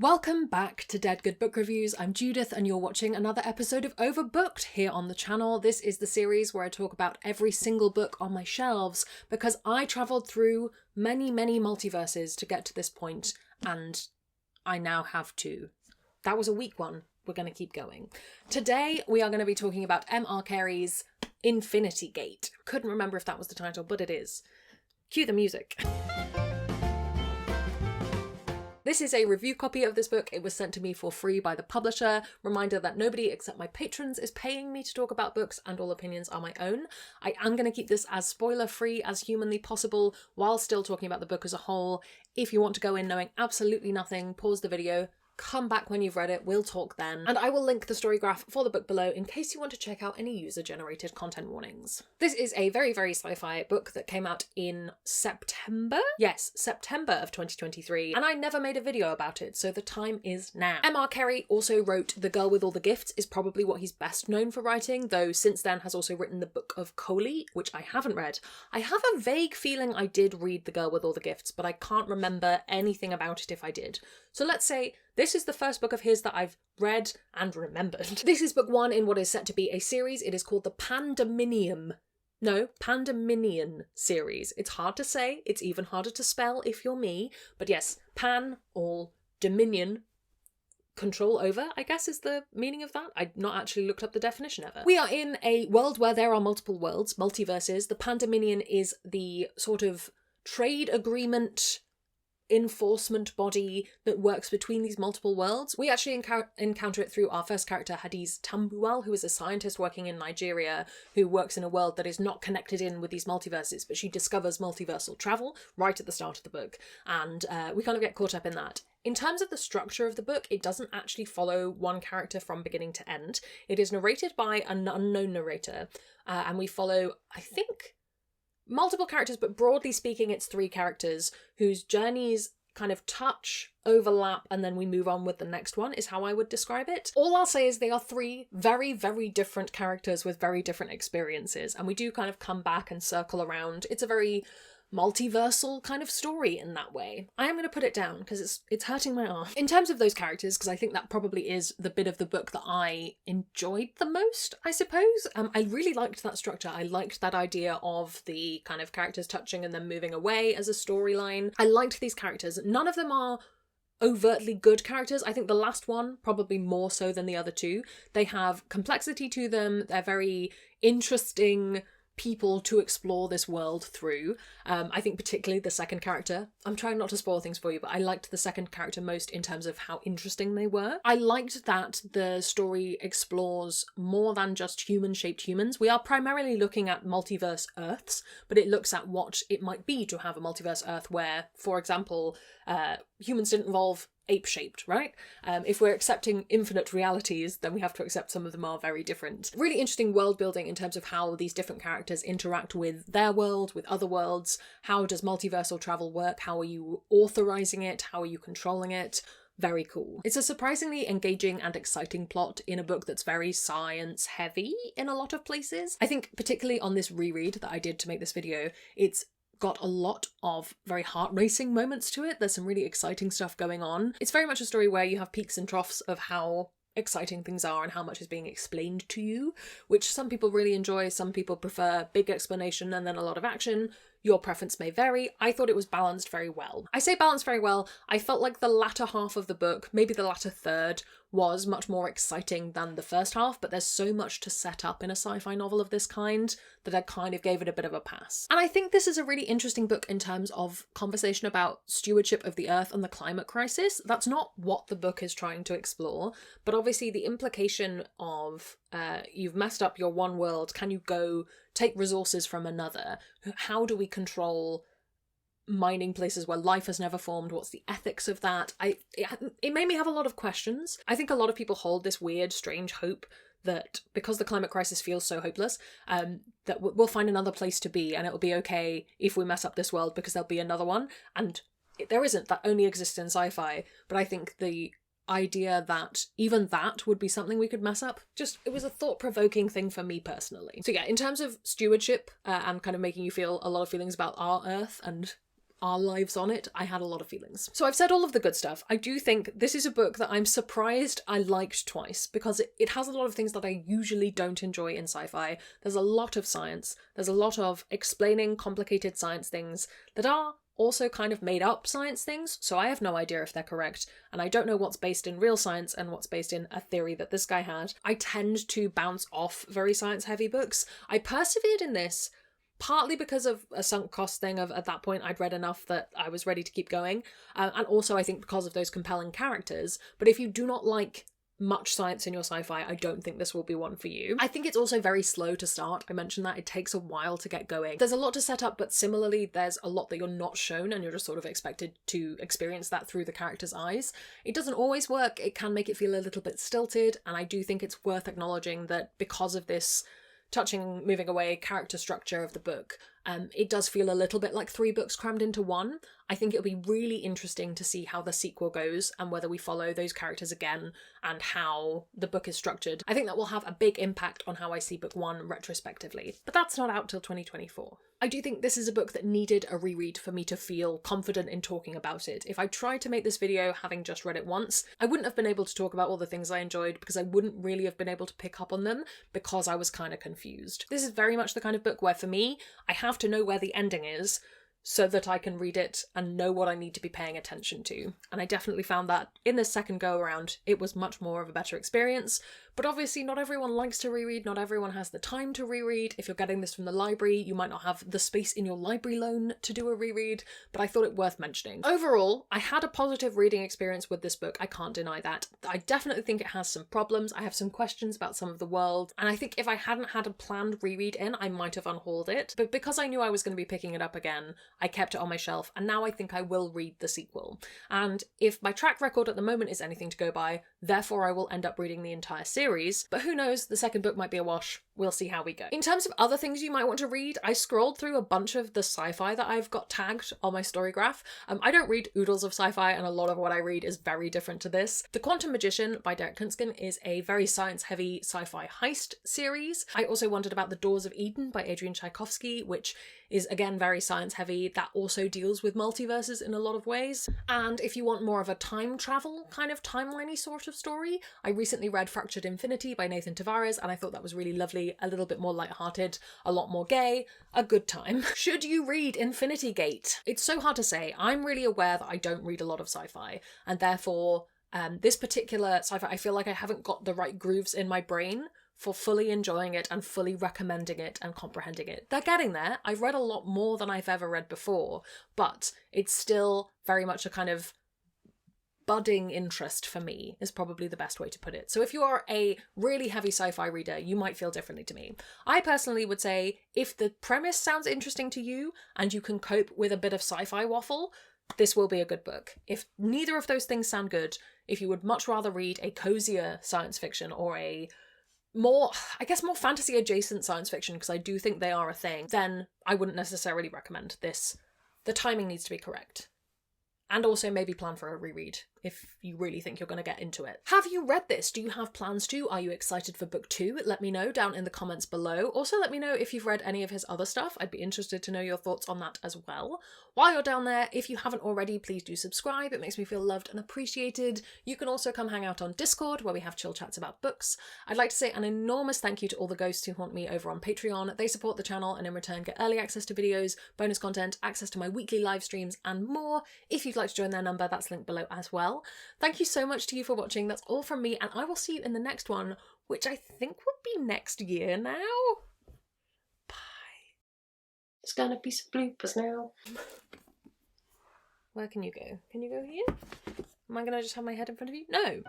Welcome back to Dead Good Book Reviews. I'm Judith and you're watching another episode of Overbooked here on the channel. This is the series where I talk about every single book on my shelves because I travelled through many multiverses to get to this point and I now have two. That was a weak one. We're going to keep going. Today we are going to be talking about M.R. Carey's Infinity Gate. Couldn't remember if that was the title, but it is. Cue the music. This is a review copy of this book. It was sent to me for free by the publisher. Reminder that nobody except my patrons is paying me to talk about books and all opinions are my own. I am going to keep this as spoiler-free as humanly possible while still talking about the book as a whole. If you want to go in knowing absolutely nothing, pause the video, come back when you've read it, we'll talk then. And I will link the story graph for the book below in case you want to check out any user-generated content warnings. This is a very sci-fi book that came out in September? Yes, September of 2023, and I never made a video about it, so the time is now. M.R. Carey also wrote The Girl with All the Gifts, is probably what he's best known for writing, though since then has also written the Book of Coley, which I haven't read. I have a vague feeling I did read The Girl with All the Gifts, but I can't remember anything about it if I did. So let's say this is the first book of his that I've read and remembered. This is book one in what is set to be a series. It is called the Pandominion series. It's hard to say. It's even harder to spell if you're me. But yes, pan or dominion, control over, I guess is the meaning of that. I've not actually looked up the definition ever. We are in a world where there are multiple worlds, multiverses. The Pandominion is the sort of trade agreement enforcement body that works between these multiple worlds. We actually encounter it through our first character, Hadiz Tambuwal, who is a scientist working in Nigeria who works in a world that is not connected in with these multiverses, but she discovers multiversal travel right at the start of the book, and we kind of get caught up in that. In terms of the structure of the book, it doesn't actually follow one character from beginning to end. It is narrated by an unknown narrator, and we follow, I think, multiple characters, but broadly speaking, it's three characters whose journeys kind of touch, overlap, and then we move on with the next one, is how I would describe it. All I'll say is they are three very different characters with very different experiences, and we do kind of come back and circle around. It's a very multiversal kind of story in that way. I am going to put it down because it's hurting my arm. In terms of those characters, because I think that probably is the bit of the book that I enjoyed the most, I suppose. I really liked that structure. I liked that idea of the kind of characters touching and then moving away as a storyline. I liked these characters. None of them are overtly good characters. I think the last one probably more so than the other two. They have complexity to them. They're very interesting people to explore this world through. I think particularly the second character. I'm trying not to spoil things for you, but I liked the second character most in terms of how interesting they were. I liked that the story explores more than just human-shaped humans. We are primarily looking at multiverse Earths, but it looks at what it might be to have a multiverse Earth where, for example, humans didn't evolve ape-shaped, right? If we're accepting infinite realities, then we have to accept some of them are very different. Really interesting world building in terms of how these different characters interact with their world, with other worlds. How does multiversal travel work? How are you authorizing it? How are you controlling it? Very cool. It's a surprisingly engaging and exciting plot in a book that's very science heavy in a lot of places. I think particularly on this reread that I did to make this video, it's got a lot of very heart-racing moments to it. There's some really exciting stuff going on. It's very much a story where you have peaks and troughs of how exciting things are and how much is being explained to you, which some people really enjoy. Some people prefer big explanation and then a lot of action. Your preference may vary. I thought it was balanced very well. I say balanced very well. I felt like the latter half of the book, maybe the latter third, was much more exciting than the first half, but there's so much to set up in a sci-fi novel of this kind that I kind of gave it a bit of a pass. And I think this is a really interesting book in terms of conversation about stewardship of the Earth and the climate crisis. That's not what the book is trying to explore, but obviously the implication of you've messed up your one world, can you go take resources from another? How do we control mining places where life has never formed? What's the ethics of that? It made me have a lot of questions. I think a lot of people hold this weird, strange hope that because the climate crisis feels so hopeless, that we'll find another place to be and it'll be okay if we mess up this world because there'll be another one. And there isn't. That only exists in sci-fi. But I think the idea that even that would be something we could mess up, it was a thought-provoking thing for me personally. So yeah, in terms of stewardship and kind of making you feel a lot of feelings about our Earth and our lives on it, I had a lot of feelings. So I've said all of the good stuff. I do think this is a book that I'm surprised I liked twice, because it has a lot of things that I usually don't enjoy in sci-fi. There's a lot of science. There's a lot of explaining complicated science things that are also kind of made up science things, so I have no idea if they're correct, and I don't know what's based in real science and what's based in a theory that this guy had. I tend to bounce off very science-heavy books. I persevered in this partly because of a sunk cost thing of, at that point, I'd read enough that I was ready to keep going, and also I think because of those compelling characters. But if you do not like much science in your sci-fi, I don't think this will be one for you. I think it's also very slow to start. I mentioned that it takes a while to get going. There's a lot to set up, but similarly there's a lot that you're not shown, and you're just sort of expected to experience that through the character's eyes. It doesn't always work. It can make it feel a little bit stilted, and I do think it's worth acknowledging that because of this touching, moving away character structure of the book, it does feel a little bit like 3 books crammed into one. I think it'll be really interesting to see how the sequel goes and whether we follow those characters again and how the book is structured. I think that will have a big impact on how I see book 1 retrospectively, but that's not out till 2024. I do think this is a book that needed a reread for me to feel confident in talking about it. If I tried to make this video having just read it once, I wouldn't have been able to talk about all the things I enjoyed because I wouldn't really have been able to pick up on them because I was kind of confused. This is very much the kind of book where, for me, I have to know where the ending is so that I can read it and know what I need to be paying attention to. And I definitely found that in this second go around, it was much more of a better experience. But obviously not everyone likes to reread, not everyone has the time to reread. If you're getting this from the library, you might not have the space in your library loan to do a reread, but I thought it worth mentioning. Overall, I had a positive reading experience with this book, I can't deny that. I definitely think it has some problems, I have some questions about some of the world, and I think if I hadn't had a planned reread in, I might have unhauled it. But because I knew I was going to be picking it up again, I kept it on my shelf, and now I think I will read the sequel. And if my track record at the moment is anything to go by, therefore I will end up reading the entire series, but who knows, the second book might be a wash. We'll see how we go. In terms of other things you might want to read, I scrolled through a bunch of the sci-fi that I've got tagged on my story graph. I don't read oodles of sci-fi, and a lot of what I read is very different to this. The Quantum Magician by Derek Kunskin is a very science-heavy sci-fi heist series. I also wondered about The Doors of Eden by Adrian Tchaikovsky, which is again very science-heavy. That also deals with multiverses in a lot of ways. And if you want more of a time travel kind of timeliney sort of story, I recently read Fractured Infinity by Nathan Tavares, and I thought that was really lovely, a little bit more lighthearted, a lot more gay, a good time. Should you read Infinity Gate? It's so hard to say. I'm really aware that I don't read a lot of sci-fi, and therefore this particular sci-fi, I feel like I haven't got the right grooves in my brain for fully enjoying it and fully recommending it and comprehending it. They're getting there. I've read a lot more than I've ever read before, but it's still very much a kind of budding interest for me, is probably the best way to put it. So if you are a really heavy sci-fi reader, you might feel differently to me. I personally would say if the premise sounds interesting to you and you can cope with a bit of sci-fi waffle, this will be a good book. If neither of those things sound good, if you would much rather read a cozier science fiction or a more fantasy adjacent science fiction, because I do think they are a thing, then I wouldn't necessarily recommend this. The timing needs to be correct. And also maybe plan for a reread if you really think you're going to get into it. Have you read this? Do you have plans to? Are you excited for book 2? Let me know down in the comments below. Also let me know if you've read any of his other stuff. I'd be interested to know your thoughts on that as well. While you're down there, if you haven't already, please do subscribe. It makes me feel loved and appreciated. You can also come hang out on Discord where we have chill chats about books. I'd like to say an enormous thank you to all the ghosts who haunt me over on Patreon. They support the channel and in return get early access to videos, bonus content, access to my weekly live streams and more. If you'd like to join their number, that's linked below as well. Thank you so much to you for watching. That's all from me, and I will see you in the next one, which I think will be next year now. Bye. There's gonna be some bloopers now. Where can you go? Can you go here? Am I gonna just have my head in front of you? No.